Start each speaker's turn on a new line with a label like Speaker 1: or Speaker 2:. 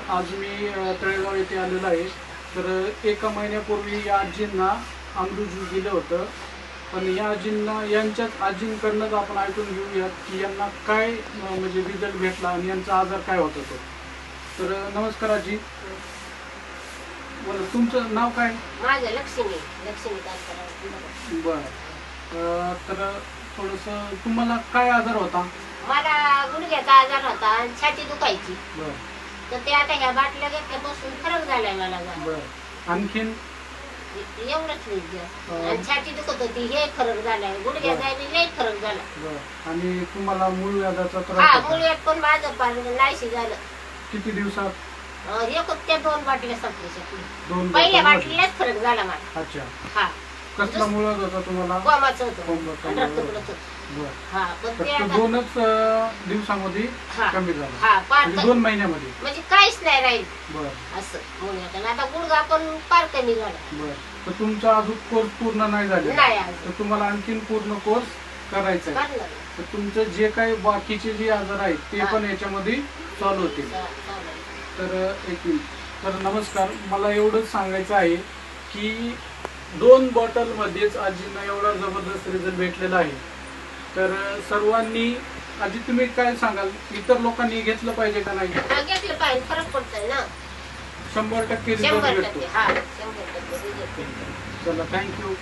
Speaker 1: आज मी तळेगाव येथे आलेलो आहे। तर एका महिन्यापूर्वी या आजींना अमृत ज्यूस दिलं होतं, पण या आजींना यांच्याच आजींकडूनच आपण ऐकून घेऊयात की यांना काय म्हणजे रिझल्ट भेटला आणि यांचा आजार काय होता तो। तर नमस्कार आजी, बरं तुमचं नाव काय?
Speaker 2: माझं लक्ष्मी कांताराव.
Speaker 1: बरं, तर थोडंसं तुम्हाला काय आजार होता?
Speaker 2: मला गुडघ्याचा आजार होता आणि छाती दुखायची.
Speaker 1: बरं,
Speaker 2: तर ते आता ह्या बाटल्या घेतल्यापासून फरक झालाय मला.
Speaker 1: बरं, आणखीन
Speaker 2: एवढंच नाही. आणि छाती दुखत होती, हे फरक झालाय. गुडघ्याचा लय फरक झाला.
Speaker 1: बरं, आणि तुम्हाला मूळ व्याधाचा
Speaker 2: हा,
Speaker 1: त्रास होता?
Speaker 2: मुळव्याध पण माझं पार नाहीशी झालं.
Speaker 1: किती दिवसात?
Speaker 2: हे त्या 2 बाटल्या संपल्या शकली.
Speaker 1: 2
Speaker 2: पहिल्या बाटलीलाच फरक झाला मला.
Speaker 1: अच्छा,
Speaker 2: हा,
Speaker 1: कसला मूळ व्याध होता तुम्हाला?
Speaker 2: गोमाचं होतं
Speaker 1: गोमाचं
Speaker 2: आणि रक्त
Speaker 1: बरं.
Speaker 2: पडत होतं.
Speaker 1: बरं,
Speaker 2: हा, पण ते
Speaker 1: फक्त
Speaker 2: आता
Speaker 1: 2च दिवसामध्ये
Speaker 2: हा.
Speaker 1: कमी झालं?
Speaker 2: हा,
Speaker 1: म्हणजे
Speaker 2: पार
Speaker 1: 2 महिन्यामध्ये?
Speaker 2: म्हणजे काहीच नाही राहील
Speaker 1: बरं,
Speaker 2: असं मुळव्याध. आणि आता गुडघा पण फार कमी झाला.
Speaker 1: बरं. तर तुमचा अजून कोर्स पूर्ण नाही झाला?
Speaker 2: नाही अजून.
Speaker 1: तर तुम्हाला आणखीन पूर्ण कोर्स करायचा आहे.
Speaker 2: करणार.
Speaker 1: तर तुमचं जे काही बाकीचे जे आजार आहेत ते
Speaker 2: हा.
Speaker 1: पण याच्यामध्ये सॉल्व्ह होतील.
Speaker 2: चालेल.
Speaker 1: तर एक मिनिट. तर नमस्कार, मला एवढंच सांगायचं आहे की 2 बॉटलमध्येच आजींना एवढा जबरदस्त रिझल्ट भेटलेला आहे। तर सर्वांनी, आजी तुम्ही काय सांगाल, इतर लोकांनी घेतलं पाहिजे का नाही?
Speaker 2: हा, घेतलं पाहिजे, फरक पडतोय ना.
Speaker 1: 100% रिझल्ट
Speaker 2: 100%
Speaker 1: भेटतो.
Speaker 2: हा, 100% रिझल्ट.
Speaker 1: चला, थँक्यू.